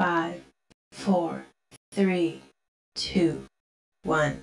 5, 4, 3, 2, 1.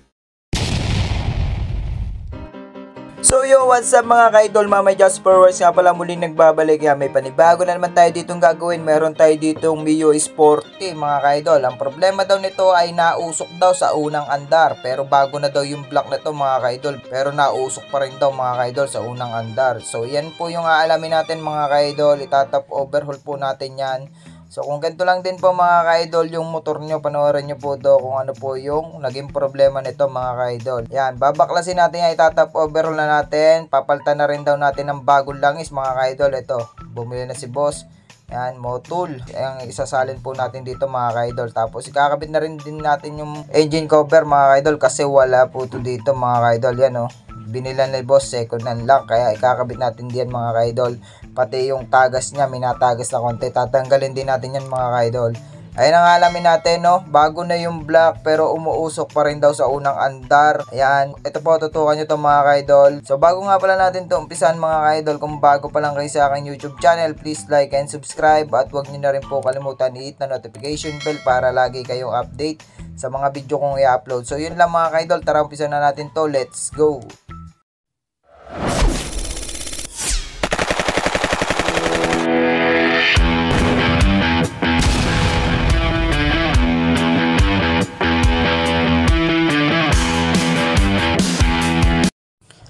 So yo, what's up mga ka-idol, Mama Jasper Wars nga pala muling nagbabalik. May panibago na naman tayo ditong gagawin. Meron tayo ditong Mio Sporty mga ka-idol. Ang problema daw nito ay nausok daw sa unang andar. Pero bago na daw yung block na to mga ka-idol. Pero nausok pa rin daw mga ka-idol sa unang andar. So yan po yung aalamin natin mga ka-idol. Itatap overhaul po natin yan. So kung ganito lang din po mga ka-idol yung motor nyo, panoorin nyo po do kung ano po yung naging problema nito mga ka-idol. Yan, babaklasin natin yan, itatap overhaul na natin. Papalitan na rin daw natin ng bagong langis mga ka-idol. Ito, bumili na si boss. Yan, Motul. Ang isasalin po natin dito mga ka-idol. Tapos ikakabit na rin din natin yung engine cover mga ka-idol kasi wala po to dito mga ka-idol. Yan oh. Binilan ni boss, second hand lang, kaya ikakabit natin diyan mga ka-idol. Pati yung tagas niya, minatagas na konti, tatanggalin din natin yan mga ka-idol. Ayun ang alamin natin, no? Bago na yung block pero umuusok pa rin daw sa unang andar. Ayan, ito po, tutukan nyo to mga ka-idol. So bago nga pala natin to umpisan mga ka-idol, kung bago pa lang kayo sa aking YouTube channel, please like and subscribe. At huwag nyo na rin po kalimutan i-hit na notification bell para lagi kayong update sa mga video kong i-upload. So yun lang mga ka-idol, tara umpisan na natin to, let's go!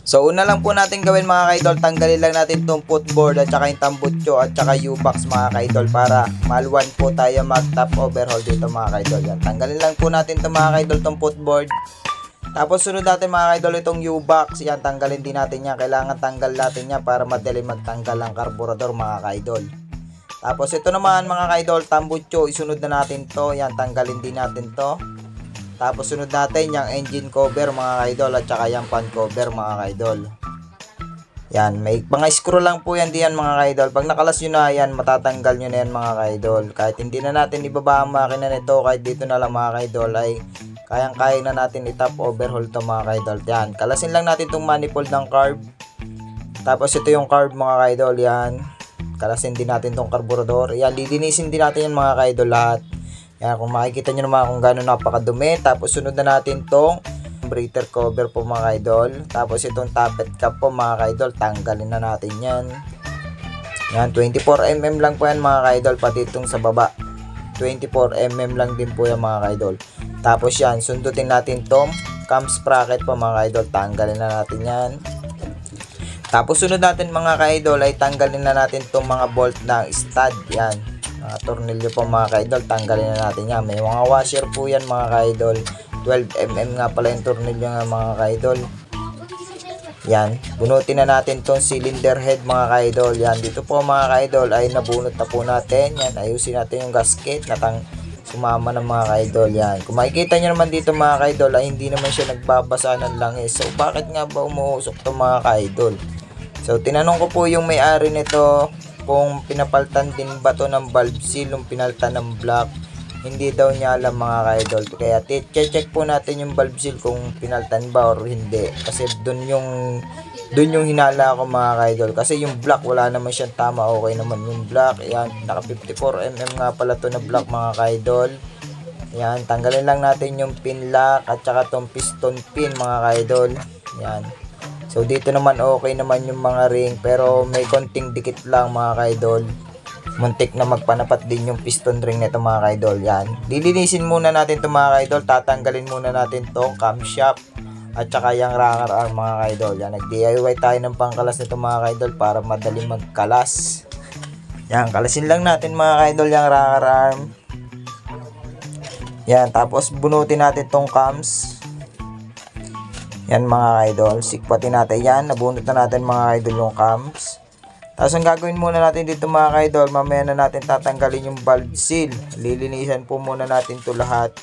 So una lang po natin gawin mga ka-idol, tanggalin lang natin itong footboard at saka yung tambutso at saka U-box mga ka-idol para maluwan po tayo mag-top overhaul dito mga ka-idol. Yan, tanggalin lang po natin itong mga ka-idol, itong footboard. Tapos sunod natin mga ka-idol itong U-box, yan, tanggalin din natin yan. Kailangan tanggal natin yan para madali magtanggal ang karburador mga ka-idol. Tapos ito naman mga ka-idol, tambutso, isunod na natin to, yan, tanggalin din natin to. Tapos sunod natin yung engine cover mga ka-idol at saka yung fan cover mga ka-idol. Yan, may mga screw lang po yan diyan mga ka-idol. Pag nakalas nyo na yan, matatanggal nyo na yan mga ka-idol. Kahit hindi na natin ibaba ang makina nito, kahit dito na lang mga ka-idol ay kayang-kaya na natin i-top overhaul to mga ka-idol. Yan, kalasin lang natin itong manifold ng carb. Tapos ito yung carb mga ka-idol, yan. Kalasin din natin itong karburador. Yan, lilinisin din natin yan mga ka-idol lahat. Yan, kung makikita nyo naman kung gano'n napakadumi. Tapos sunod na natin tong breather cover po mga ka-idol. Tapos itong tappet cap po mga ka-idol, tanggalin na natin yan. Yan, 24mm lang po yan mga ka-idol, pati itong sa baba 24mm lang din po yan mga ka-idol. Tapos yan, sundutin natin tong cam sprocket po mga ka-idol, tanggalin na natin yan. Tapos sunod natin mga ka-idol ay tanggalin na natin tong mga bolt ng stud. Yan, tornilyo po mga ka-idol, tanggalin na natin yan. May mga washer po yan mga ka-idol, 12mm nga pala yung tornilyo nga mga ka-idol. Yan, bunutin na natin tong cylinder head mga ka-idol. Yan, dito po mga ka-idol ay nabunot na po natin. Yan, ayusin natin yung gasket na sumama ng mga ka-idol. Yan, kung makikita nyo naman dito mga ka-idol ay hindi naman siya nagbabasa ng langis. So bakit nga ba umuusok to mga ka-idol? So tinanong ko po yung may-ari nito kung pinapaltan din ba to ng valve seal nung pinaltan ng block. Hindi daw niya alam mga ka-idol. Kaya check po natin yung valve seal kung pinaltan ba or hindi. Kasi dun yung hinala ko mga ka-idol. Kasi yung block wala naman siyang tama. Okay naman yung block. Yan, naka 54mm nga pala to na block mga ka-idol. Yan, tanggalin lang natin yung pin lock at saka tong piston pin mga ka-idol. Yan. So dito naman okay naman yung mga ring, pero may konting dikit lang mga ka-idol. Muntik na magpanapat din yung piston ring nito mga ka-idol. Yan, lilinisin muna natin to mga ka-idol. Tatanggalin muna natin tong camshaft at saka yung rocker arm mga ka-idol. Yan, nag-DIY tayo ng pangkalas nito mga ka-idol para madali magkalas. Yan, kalasin lang natin mga ka-idol yung rocker arm. Yan, tapos bunutin natin tong cams. Yan mga ka-idol, sikpatin natin yan. Nabunot na natin mga ka-idol yung cams. Tapos ang gagawin muna natin dito mga ka-idol, mamaya na natin tatanggalin yung valve seal. Lilinisan po muna natin to lahat.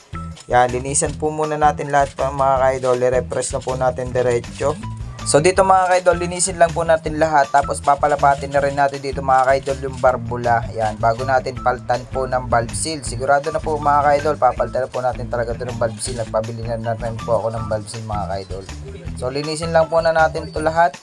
Yan, linisan po muna natin lahat pa mga ka-idol. I-refresh na po natin diretso. So dito mga ka-idol, linisin lang po natin lahat. Tapos papalapatin na rin natin dito mga ka-idol yung barbula. Yan, bago natin paltan po ng valve seal. Sigurado na po mga ka-idol, papaltan na po natin talaga ito ng valve seal. Nagpabili na natin po ako ng valve seal mga ka-idol. So linisin lang po na natin ito lahat.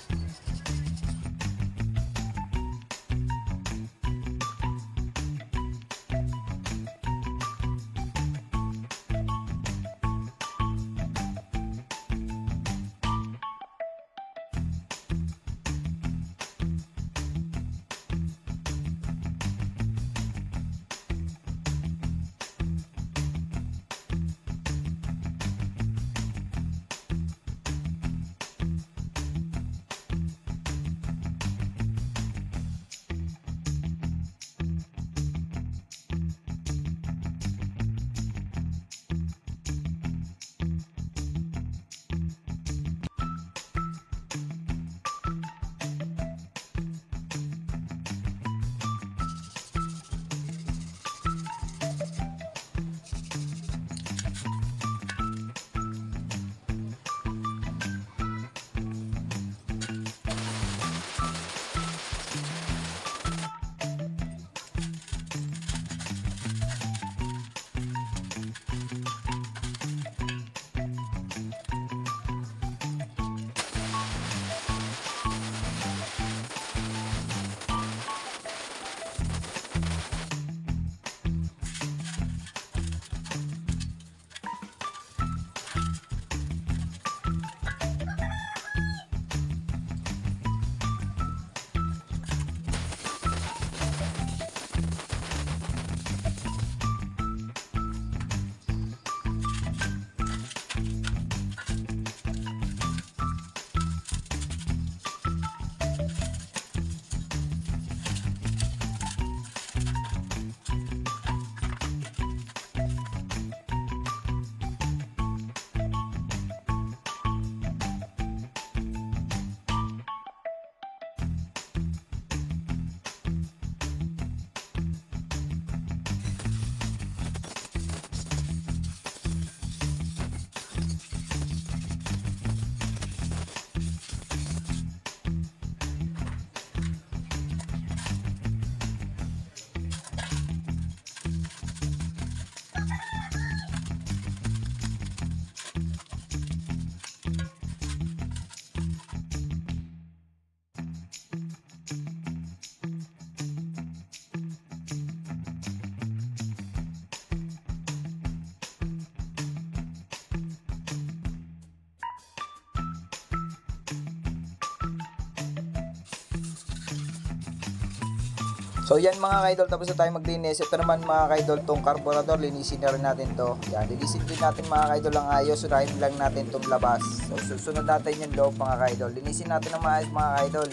So yan mga kaidol, tapos na tayo maglinis. Ito naman mga kaidol, tong carburetor, linisin na rin natin to. Yan, linisin din natin mga kaidol ang ayos. Surahin lang natin tong labas. So susunod natin yung loob mga kaidol. Linisin natin ang maayos mga kaidol.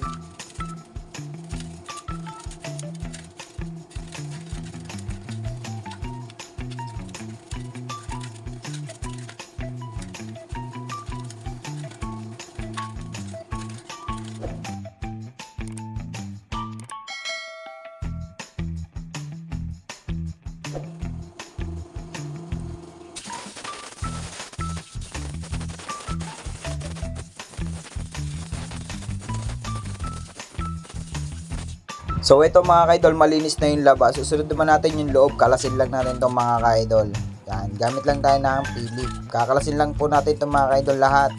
So ito mga kaidol, malinis na yung labas. Susunod naman natin yung loob. Kalasin lang natin itong mga kaidol. Yan, gamit lang tayo ng Philip. Kakalasin lang po natin itong mga kaidol lahat.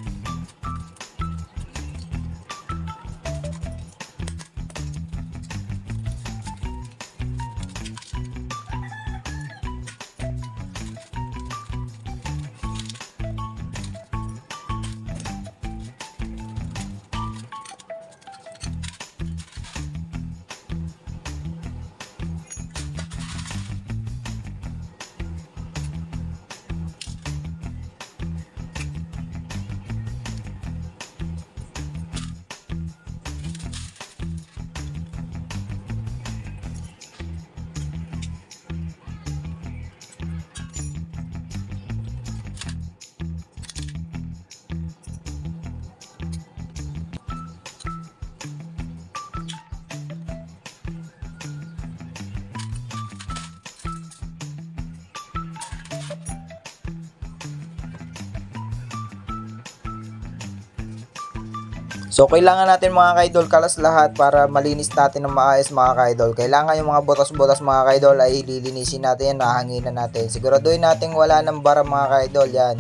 So kailangan natin mga kaidol kalas lahat para malinis natin ng maayos mga kaidol. Kailangan yung mga butas-butas mga kaidol ay lilinisin natin yan, nahanginan natin. Siguraduhin natin wala ng bara mga kaidol yan.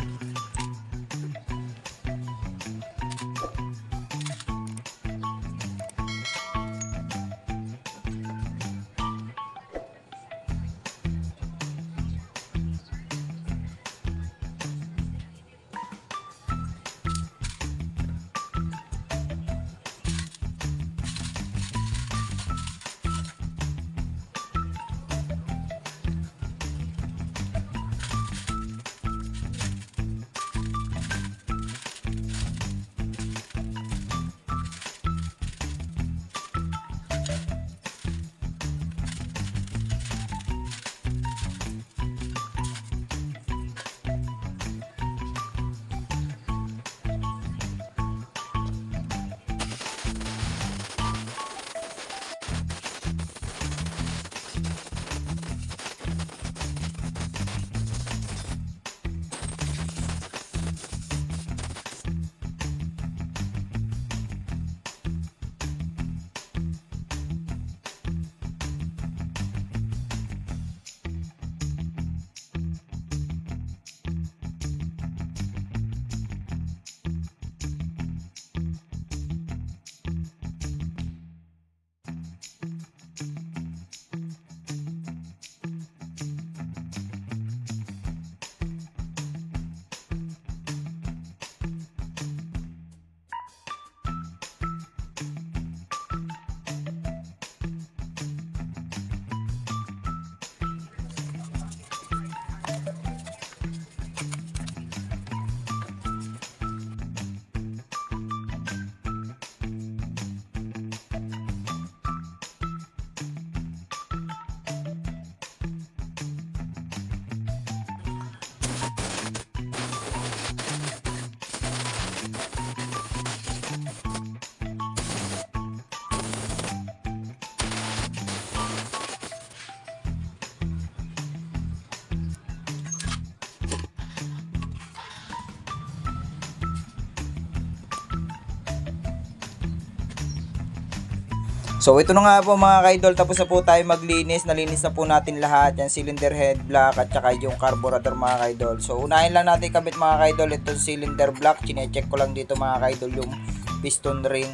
So ito na nga po mga kaidol, tapos na po tayo maglinis. Nalinis na po natin lahat, yan cylinder head block at saka yung carburetor mga kaidol. So unahin lang natin kabit mga kaidol itong cylinder block. Chine-check ko lang dito mga kaidol yung piston ring.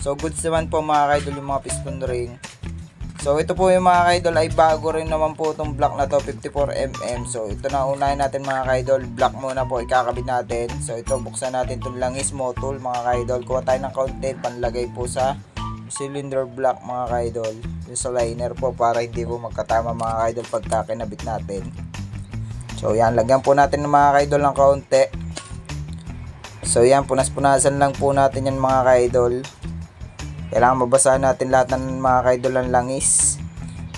So goods naman po mga kaidol yung mga piston ring. So ito po yung mga kaidol ay bago rin naman po itong block na to, 54mm. So ito na unahin natin mga kaidol, block muna po ikakabit natin. So ito buksan natin itong langis mo tool mga kaidol. Kuha tayo ng kaunti panlagay po sa cylinder block mga ka-idol. Yung sa liner po para hindi po magkatama mga ka-idol pagka kinabit natin. So yan, lagyan po natin ng mga ka-idol ng kaunti. So yan, punas-punasan lang po natin yan mga ka-idol. Kailangan mabasahan natin lahat ng mga ka-idol ng langis.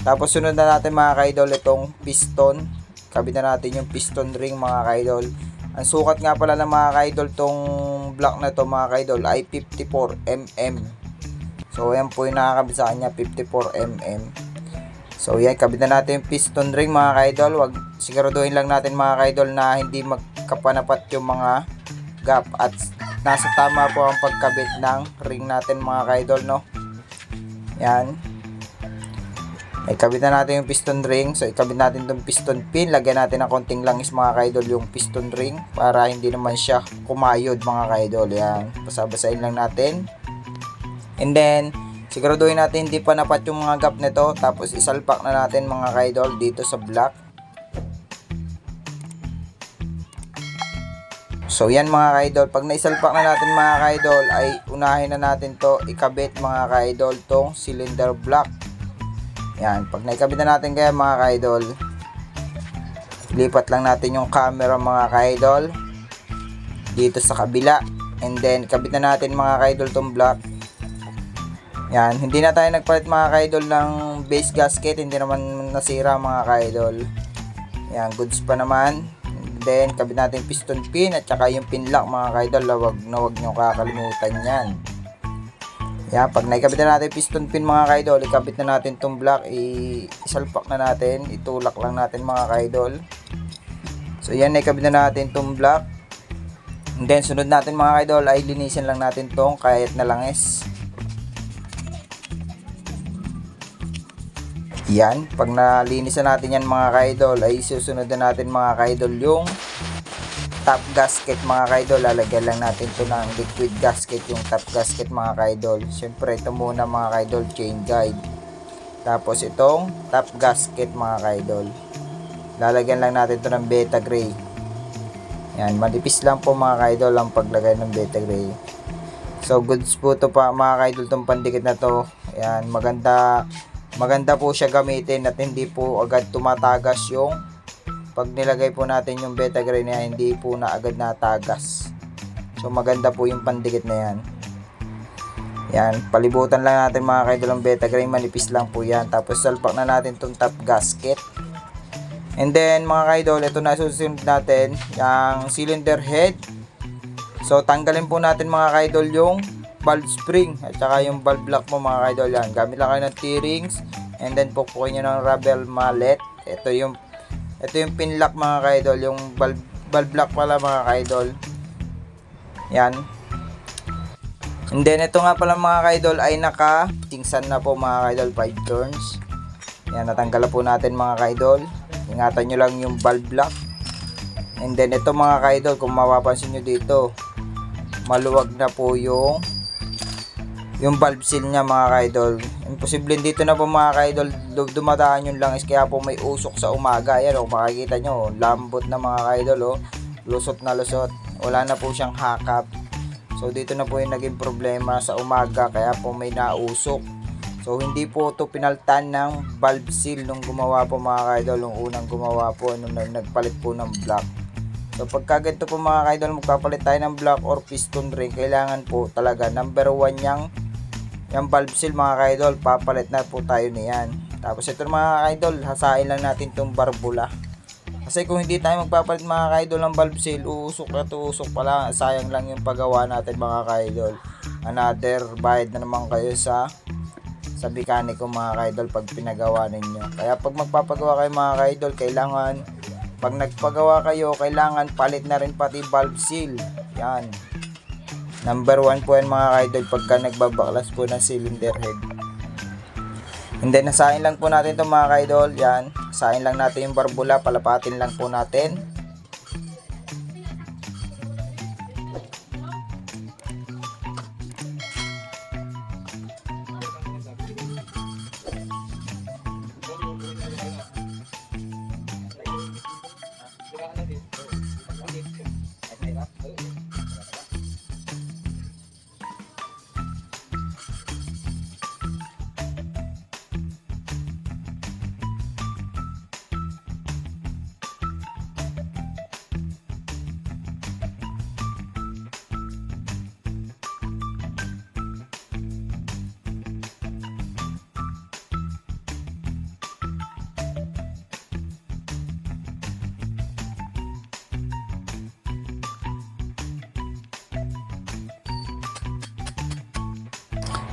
Tapos sunod na natin mga ka-idol itong piston. Kabit na natin yung piston ring mga ka-idol. Ang sukat nga pala ng mga ka-idol tong block na to mga ka-idol ay 54mm. So yan po yung nakakabit sa kanya, 54mm. So yan, kabit na natin yung piston ring mga ka-idol. Siguraduhin lang natin mga ka-idol na hindi magkapanapat yung mga gap at nasa tama po ang pagkabit ng ring natin mga ka-idol, no? Yan. Ikabit na natin yung piston ring. So ikabit natin itong piston pin. Lagyan natin ng konting langis mga ka-idol yung piston ring para hindi naman siya kumayod mga ka-idol. Yan. Basa-basain lang natin. And then siguraduhin natin hindi pa napat yung mga gap nito. Tapos isalpak na natin mga ka-idol dito sa block. So yan mga ka-idol, pag naisalpak na natin mga ka-idol ay unahin na natin to ikabit mga ka-idol tong cylinder block. Yan, pag naikabit na natin kaya mga ka-idol, lipat lang natin yung camera mga ka-idol dito sa kabila. And then kabit na natin mga ka-idol tong block. Yan, hindi na tayo nagpalit mga ka-idol ng base gasket, hindi naman nasira mga ka-idol. Yan, goods pa naman. Then kabit natin yung piston pin at saka yung pin lock mga ka-idol. Huwag nyo kakalimutan yan. Yan, pag naikabit na natin yung piston pin mga ka-idol, ikabit na natin itong block, isalpak na natin, itulak lang natin mga ka-idol. So yan, naikabit na natin itong block. And then sunod natin mga ka-idol ay linisin lang natin itong kahit na langis. Yan, pag nalinis na natin yan mga ka-idol ay susunod na natin mga ka-idol yung top gasket mga ka-idol. Lalagyan lang natin ito ng liquid gasket, yung top gasket mga ka-idol. Siyempre ito muna mga ka-idol, chain guide. Tapos itong top gasket mga ka-idol, lalagyan lang natin ito ng beta gray. Yan, manipis lang po mga ka-idol ang paglagay ng beta gray. So goods po ito pa mga ka-idol, itong pandikit na to. Yan, maganda po siya gamitin at hindi po agad tumatagas yung pag nilagay po natin yung beta gray na yan, hindi po na agad natagas. So maganda po yung pandikit na yan. Yan, palibutan lang natin mga ka-idol ang beta gray, manipis lang po yan. Tapos salpak na natin itong top gasket. And then mga ka-idol, ito na susunod natin, yung cylinder head. So tanggalin po natin mga ka-idol yung valve spring at saka yung valve block mo mga ka-idol. Yan, gamit lang kayo ng T-rings and then pupukin nyo ng rubber mallet. Ito yung pin lock mga ka-idol, yung valve block pala mga ka-idol. Yan. And then ito nga pala mga ka-idol ay naka-tingsan na po mga ka-idol, 5 turns. Yan, natanggal po natin mga ka-idol. Ingatan nyo lang yung valve block. And then ito mga ka-idol, kung mapapansin nyo dito, maluwag na po yung valve seal nya mga ka-idol. Imposible dito na po mga ka-idol dumadaan yung langis, kaya po may usok sa umaga. Ayan o, makikita nyo, lambot na mga ka-idol o, lusot na lusot, wala na po siyang hakap. So dito na po yung naging problema sa umaga, kaya po may nausok. So hindi po ito pinaltan ng valve seal nung gumawa po mga ka-idol, nung unang gumawa po nung nagpalit po ng block. So pagka ganito po mga ka-idol, magpapalit tayo ng block or piston ring, kailangan po talaga number 1 yung valve seal mga ka-idol, papalit na po tayo niyan. Tapos ito mga ka-idol, hasain lang natin itong barbula. Kasi kung hindi tayo magpapalit mga ka-idol ng valve seal, uusok na to, usok pala, sayang lang yung paggawa natin mga ka-idol. Another bayad na naman kayo sa mekaniko mga ka-idol pag pinagawa ninyo. Kaya pag magpapagawa kayo mga ka-idol, kailangan pag nagpagawa kayo, kailangan palit na rin pati valve seal. Yan, number 1 po yan mga ka-idol pagka nagbabaklas po ng cylinder head. And then hasain lang po natin ito mga ka-idol. Yan, hasain lang natin yung barbula, palapatin lang po natin.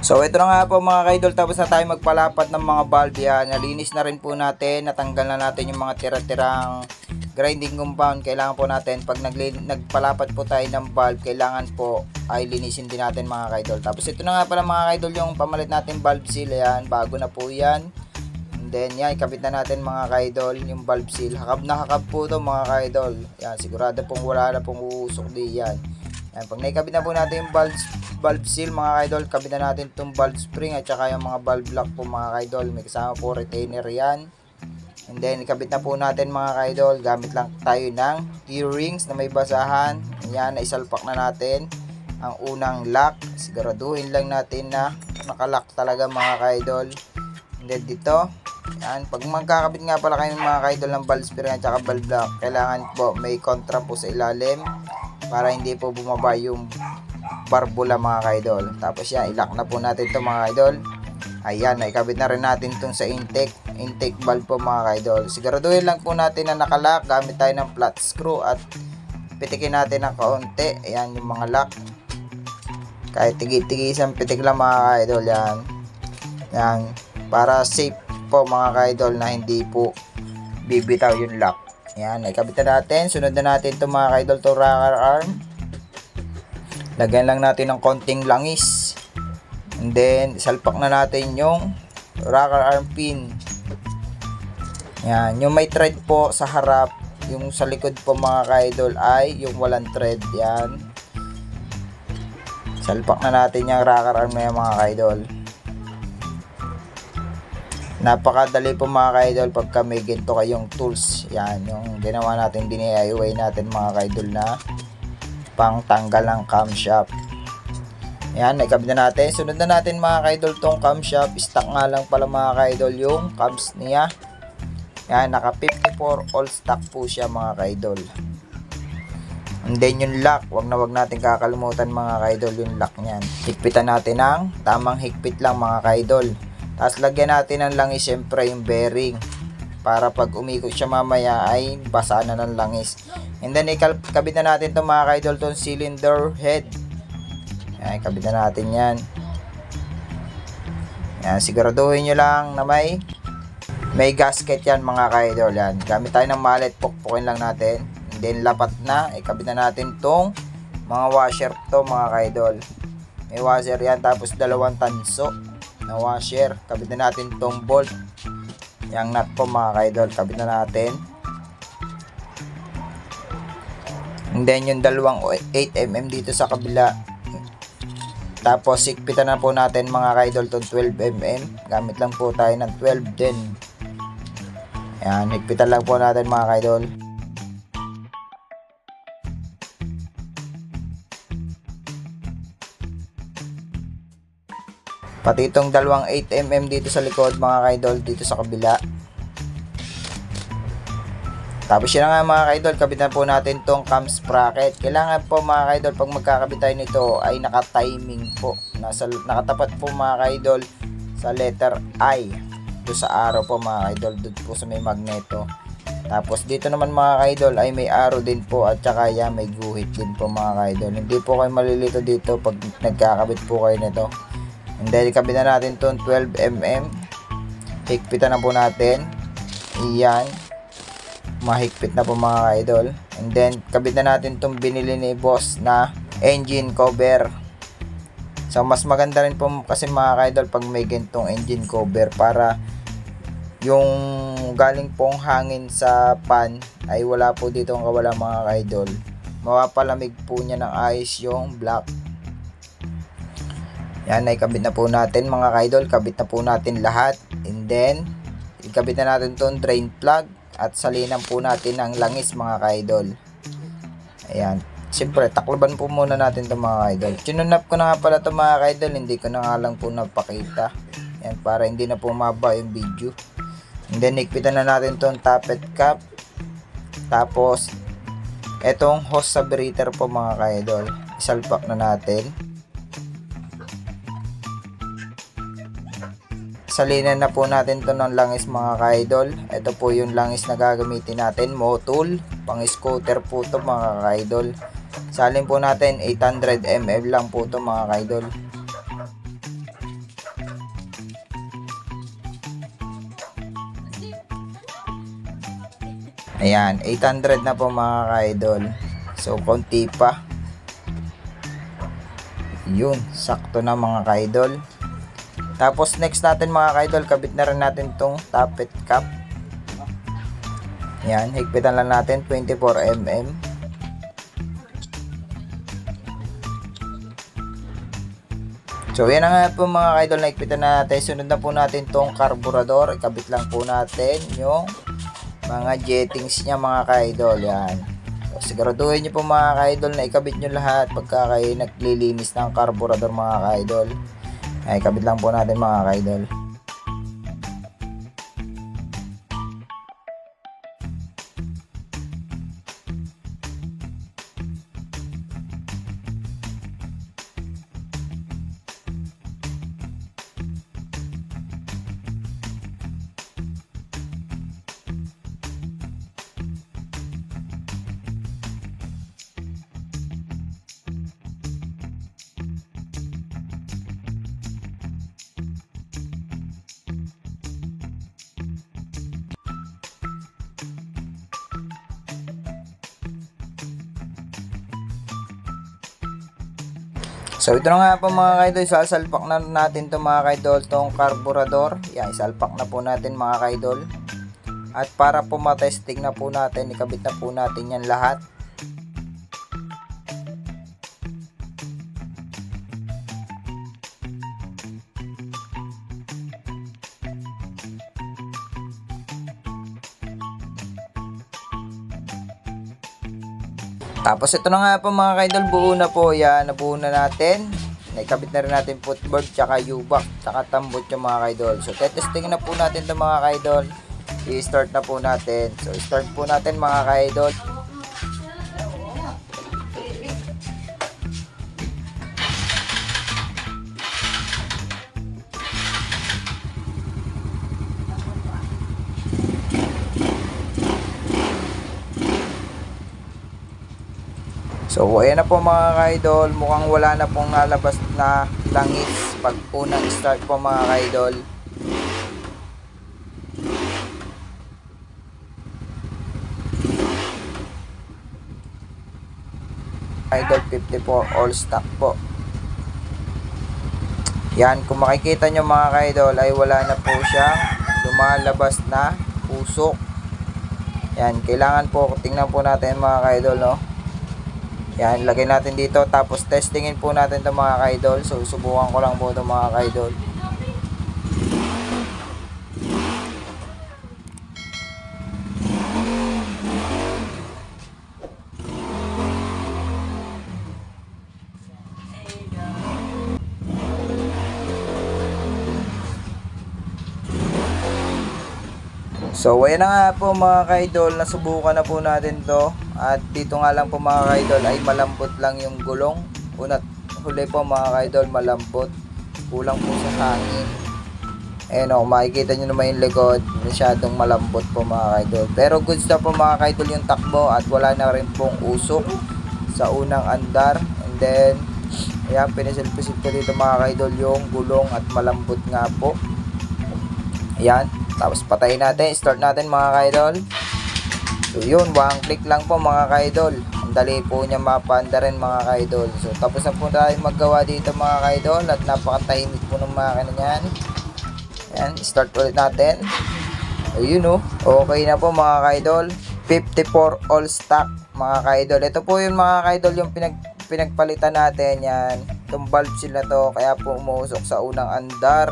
So ito na nga po mga kaidol, tapos na tayo magpalapat ng mga valve yan. Nalinis na rin po natin, natanggal na natin yung mga tira-tirang grinding compound. Kailangan po natin pag nagpalapat po tayo ng valve, kailangan po ay linisin din natin mga kaidol. Tapos ito na nga pala mga kaidol yung pamalit natin valve seal yan, bago na po yan. And then yan, ikabit na natin mga kaidol yung valve seal. Hakab na hakab po to mga kaidol. Yan, sigurado pong wala na pong uusok di yan. Yan, pag naikabit na po natin yung valve seal mga kaidol, kabit na natin itong valve spring at saka yung mga valve lock po mga kaidol. May kasama po retainer yan. And then ikabit na po natin mga kaidol, gamit lang tayo ng T-rings na may basahan. Yan, naisalpak na natin ang unang lock. Siguraduhin lang natin na nakalock talaga mga kaidol. And then dito, yan, pag magkakabit nga pala kayo mga kaidol ng valve spring at saka valve lock, kailangan po may kontra po sa ilalim para hindi po bumaba yung barbula mga kaidol. Tapos yan, ilock na po natin ito mga kaidol. Ayan, naikabit na rin natin itong sa intake valve po mga kaidol. Siguraduhin lang po natin na nakalock gamit tayo ng flat screw at pitikin natin ng kaunti. Ayan yung mga lock. Kahit tigi-tigisang pitik lang mga kaidol yan. Yan, para safe po mga kaidol na hindi po bibitaw yung lock. Ayan, naikabit na natin. Sunod na natin ito mga kaidol, to rocker arm. Lagyan lang natin ng konting langis. And then, salpak na natin yung rocker arm pin. Yan, yung may thread po sa harap, yung sa likod po mga kaidol ay yung walang thread. Yan. Salpak na natin yung rocker arm na yan mga kaidol. Napakadali po mga kaidol pagka may ginto kayong tools. Yan, yung ginawa natin, DIY natin mga kaidol na pang tanggal ng camshaft. Yan, naikabit na natin. Sunod na natin mga kaidol tong camshaft. Stock nga lang pala mga kaidol yung cams niya. Yan, naka 54 all stock po siya mga kaidol. And then yung lock, wag natin kakalimutan mga kaidol yung lock niyan. Higpitan natin ng tamang higpit lang mga kaidol. Tapos lagyan natin ng langis syempre yung bearing. Para pag umikot siya mamaya ay basa na ng langis. And then ikabit na natin itong mga kaidol tong cylinder head. Yan, ikabit na natin yan. Yan, siguraduhin nyo lang na may gasket yan mga kaidol. Yan, gamit tayo ng mallet, pukpukin lang natin. And then lapat na, ikabit na natin tong mga washer to mga kaidol. May washer yan, tapos dalawang tanso na washer. Kabit na natin tong bolt. Yang nut po mga kaidol, kabit na natin. And then yung dalawang 8mm dito sa kabila. Tapos sikpitan na po natin mga kaidol tong 12mm. Gamit lang po tayo ng 12 din. Ayan, higpitan lang po natin mga kaidol. Pati itong dalawang 8mm dito sa likod mga kaidol, dito sa kabila. Tapos yun na nga mga kaidol, kabit na po natin tong cam sprocket. Kailangan po mga kaidol, pag magkakabit tayo nito ay naka-timing po. Nakatapat po mga kaidol sa letter I. Doon sa arrow po mga kaidol, doon po sa may magneto. Tapos dito naman mga kaidol ay may arrow din po at saka yan may guhit din po mga kaidol. Hindi po kayo malilito dito pag nagkakabit po kayo nito. And then kabit na natin tong 12mm. Higpitan na po natin. Iyan. Mahigpit na po mga idol. And then kabit na natin tong binili ni boss na engine cover. So mas maganda rin po kasi mga idol pag may gantong engine cover, para yung galing pong hangin sa pan ay wala po dito ang kawala mga idol. Mapapalamig po niya ng ayos yung block. Yan, ay kabit na po natin mga idol. Kabit na po natin lahat. And then ikabit na natin tong drain plug. At salinan po natin ang langis mga kaidol. Ayan. Siyempre, taklaban po muna natin ito mga kaidol. Chinunap ko na nga pala ito mga kaidol. Hindi ko na nga lang po napakita. Ayan, para hindi na po maba yung video. And then, ikpitan na natin itong tappet cap. Tapos, etong hose subbrator po mga kaidol. Isalpak na natin. Salinan na po natin to ng langis mga kaidol. Ito po yung langis na gagamitin natin. Motul. Pang scooter po to mga kaidol. Salin po natin 800 ml lang po to mga kaidol. Ayan, 800 na po mga ka-idol. So, konti pa. Yun, sakto na mga ka-idol. Tapos, next natin mga ka-idol, kabit na rin natin tong tappet cap. Ayan, higpitan lang natin, 24mm. So, yan na nga po mga ka-idol, naikpitan natin. Sunod na po natin tong carburetor. Ikabit lang po natin yung mga jettings niya mga ka-idol. Yan. So, siguraduhin nyo po mga ka-idol na ikabit nyo lahat pagka kayo naglilinis ng carburetor mga ka-idol. Ay, ikabit lang po natin mga ka-idol. So ito na nga po mga ka-idol, sasalpak na natin to mga ka-idol, tong carburetor. Yan, isalpak na po natin mga ka-idol. At para po matesting na po natin, ikabit na po natin yan lahat. Tapos ito na nga po mga ka-idol, buo na po yan, nabuo na natin. Naikabit na rin natin footboard, tsaka U-back, tsaka tambot yung mga ka-idol. So testing na po natin ito mga ka-idol. I-start na po natin. So start po natin mga ka-idol. So ayan na po mga ka-idol, mukhang wala na pong nalabas na langis pag unang start po mga ka-idol. Idol 54 all stock po. Yan, kung makikita nyo mga ka-idol ay wala na po siyang lumalabas na usok. Yan, kailangan po tingnan po natin mga ka-idol, no. Yan, lagay natin dito. Tapos testingin po natin ito mga ka-idol. So subukan ko lang po ito mga ka-idol. So ayan na nga po mga ka-idol, nasubukan na po natin to. At dito nga lang po mga ka-idol ay malambot lang yung gulong. Una't huli po mga ka-idol, malambot. Kulang po sa hangin. Ayan o, makikita nyo naman yung likod, masyadong malambot po mga ka-idol. Pero goods na po mga ka-idol yung takbo at wala na rin pong usok sa unang andar. And then ayan, pinisilpisil ko dito mga ka-idol yung gulong at malambot nga po. Ayan. Tapos patayin natin, start natin mga ka-idol. So yun, one click lang po mga ka-idol. Ang dali po niya mapanda rin mga ka-idol. So tapos na po tayo maggawa dito mga ka-idol. At napakatahimik po ng makina niyan. Ayan, start ulit natin. Ayun o, okay na po mga ka-idol. 54 all stock mga ka-idol. Ito po yun mga ka-idol, yung pinagpalitan natin. Yan, itong valve sila to, kaya po umuusok sa unang andar.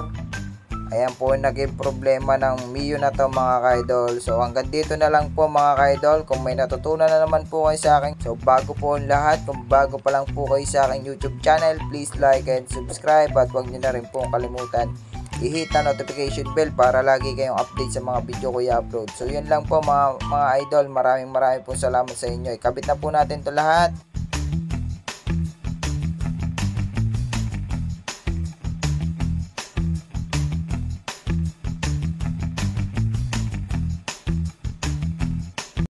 Ayan po naging problema ng Mio na to mga ka-idol. So hanggang dito na lang po mga ka-idol. Kung may natutunan na naman po kayo sa akin, so bago po ang lahat, kung bago pa lang po kayo sa aking YouTube channel, please like and subscribe. At huwag nyo na rin po kalimutan i-hit ang notification bell para lagi kayong update sa mga video ko i-upload. So yun lang po mga idol, maraming po salamat sa inyo. Ikabit na po natin to lahat.